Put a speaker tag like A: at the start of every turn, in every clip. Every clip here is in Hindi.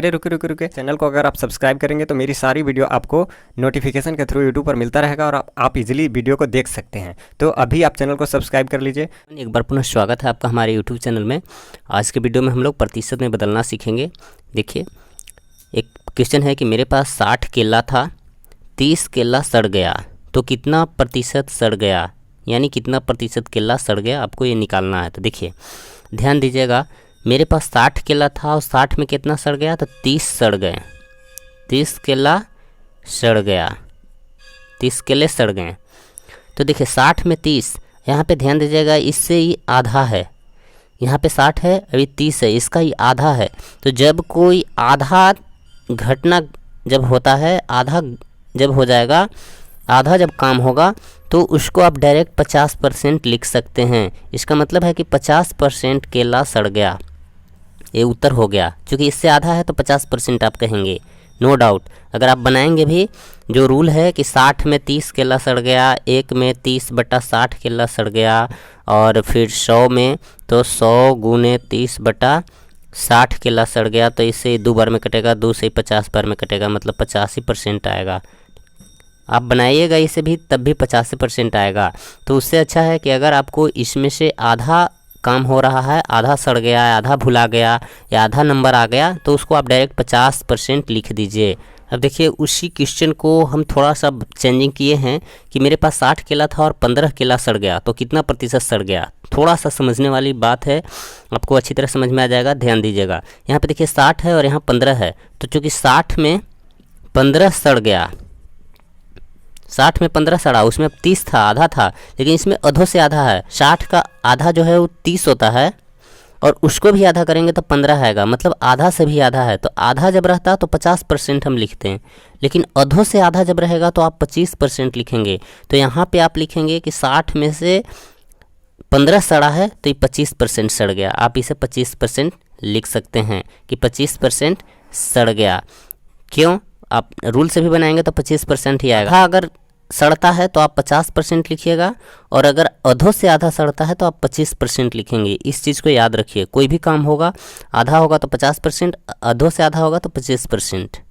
A: अरे रुके रुके रुके, चैनल को अगर आप सब्सक्राइब करेंगे तो मेरी सारी वीडियो आपको नोटिफिकेशन के थ्रू यूट्यूब पर मिलता रहेगा और आप इजीली वीडियो को देख सकते हैं। तो अभी आप चैनल को सब्सक्राइब कर लीजिए।
B: एक बार पुनः स्वागत है आपका हमारे यूट्यूब चैनल में। आज के वीडियो में हम लोग प्रतिशत में बदलना सीखेंगे। देखिए, एक क्वेश्चन है कि मेरे पास 60 केला था, 30 केला सड़ गया, तो कितना प्रतिशत सड़ गया, यानी कितना प्रतिशत केला सड़ गया, आपको ये निकालना है। तो देखिए ध्यान दीजिएगा, मेरे पास 60 केला था और 60 में कितना सड़ गया, तो 30 सड़ गए। 30 केला सड़ गया, 30 केले सड़ गए। तो देखिए 60 में 30, यहाँ पे ध्यान दीजिएगा, इससे ही आधा है। यहाँ पे 60 है, अभी 30 है, इसका ही आधा है। तो जब कोई आधा घटना जब होता है, आधा जब हो जाएगा, आधा जब काम होगा, तो उसको आप डायरेक्ट 50% लिख सकते हैं। इसका मतलब है कि 50% केला सड़ गया, ये उत्तर हो गया। क्योंकि इससे आधा है तो 50% आप कहेंगे, नो डाउट। अगर आप बनाएंगे भी, जो रूल है कि 60 में 30 केला सड़ गया, 1 में 30/60 केला सड़ गया, और फिर 100 में तो 100 गुने 30/60 केला सड़ गया। तो इससे 2 बार में कटेगा, 2 से 50 बार में कटेगा, मतलब 85% आएगा। आप बनाइएगा इसे भी, तब भी 85% आएगा। तो उससे अच्छा है कि अगर आपको इसमें से आधा काम हो रहा है, आधा सड़ गया है, आधा भुला गया या आधा नंबर आ गया, तो उसको आप डायरेक्ट 50% लिख दीजिए। अब देखिए उसी क्वेश्चन को हम थोड़ा सा चेंजिंग किए हैं कि मेरे पास 60 केला था और 15 केला सड़ गया, तो कितना प्रतिशत सड़ गया। थोड़ा सा समझने वाली बात है, आपको अच्छी तरह समझ में आ जाएगा। ध्यान दीजिएगा, यहाँ पे देखिए 60 है और यहाँ 15 है, तो चूँकि 60 में 15 सड़ गया, 60 में 15 सड़ा, उसमें 30 था, आधा था, लेकिन इसमें आधों से आधा है। 60 का आधा जो है वो 30 होता है, और उसको भी आधा करेंगे तो 15 आएगा, मतलब आधा से भी आधा है। तो आधा जब रहता तो 50% हम लिखते हैं, लेकिन आधों से आधा जब रहेगा तो आप 25% लिखेंगे। तो यहाँ पे आप लिखेंगे कि 60 में से 15 सड़ा है, तो ये 25% सड़ गया। आप इसे 25% लिख सकते हैं कि 25% सड़ गया। क्यों? आप रूल से भी बनाएंगे तो 25% ही आएगा। अगर सड़ता है तो आप 50% लिखिएगा, और अगर आधों से आधा सड़ता है तो आप 25% लिखेंगे। इस चीज़ को याद रखिए, कोई भी काम होगा, आधा होगा तो 50%, आधों से आधा होगा तो 25%।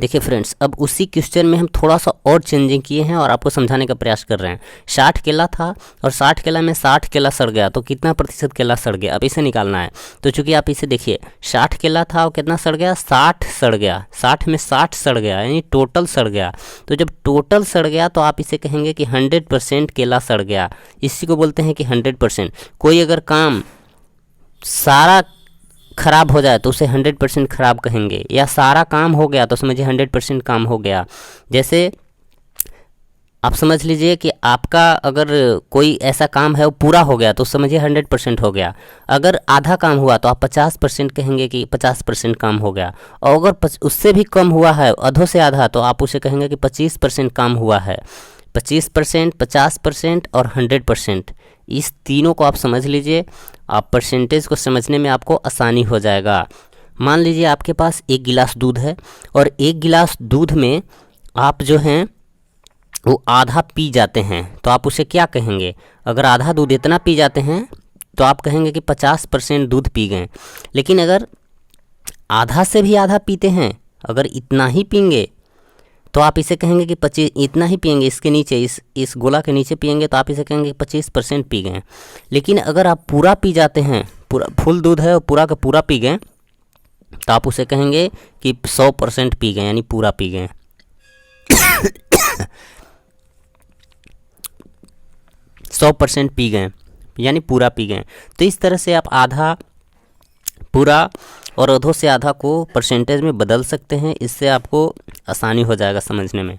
B: देखिए फ्रेंड्स, अब उसी क्वेश्चन में हम थोड़ा सा और चेंजिंग किए हैं और आपको समझाने का प्रयास कर रहे हैं। 60 केला था और 60 केला में 60 केला सड़ गया, तो कितना प्रतिशत केला सड़ गया, अब इसे निकालना है। तो चूंकि आप इसे देखिए, 60 केला था और कितना सड़ गया, 60 सड़ गया, 60 में 60 सड़ गया, यानी टोटल सड़ गया। तो जब टोटल सड़ गया तो आप इसे कहेंगे कि 100% केला सड़ गया। इसी को बोलते हैं कि 100%। कोई अगर काम सारा खराब हो जाए तो उसे 100% खराब कहेंगे, या सारा काम हो गया तो समझिए 100% काम हो गया। जैसे आप समझ लीजिए कि आपका अगर कोई ऐसा काम है वो पूरा हो गया तो समझिए 100% हो गया। अगर आधा काम हुआ तो आप 50% कहेंगे कि 50% काम हो गया, और अगर उससे भी कम हुआ है, आधों से आधा, तो आप उसे कहेंगे कि 25% काम हुआ है। 25%, 50% और 100%, इस तीनों को आप समझ लीजिए। आप परसेंटेज को समझने में आपको आसानी हो जाएगा। मान लीजिए आपके पास 1 गिलास दूध है, और 1 गिलास दूध में आप जो हैं वो आधा पी जाते हैं, तो आप उसे क्या कहेंगे। अगर आधा दूध इतना पी जाते हैं तो आप कहेंगे कि 50% दूध पी गए। लेकिन अगर आधा से भी आधा पीते हैं, अगर इतना ही पीएंगे, तो आप इसे कहेंगे कि 25, इतना ही पिएंगे, इसके नीचे, इस गोला के नीचे पिएंगे, तो आप इसे कहेंगे 25% पी गए। लेकिन अगर आप पूरा पी जाते हैं, पूरा फुल दूध है और पूरा का पूरा पी गए, तो आप उसे कहेंगे कि 100% पी गए, यानी पूरा पी गए। 100% पी गए यानी पूरा पी गए। तो इस तरह से आप आधा, पूरा और आधों से आधा को परसेंटेज में बदल सकते हैं। इससे आपको आसानी हो जाएगा समझने में।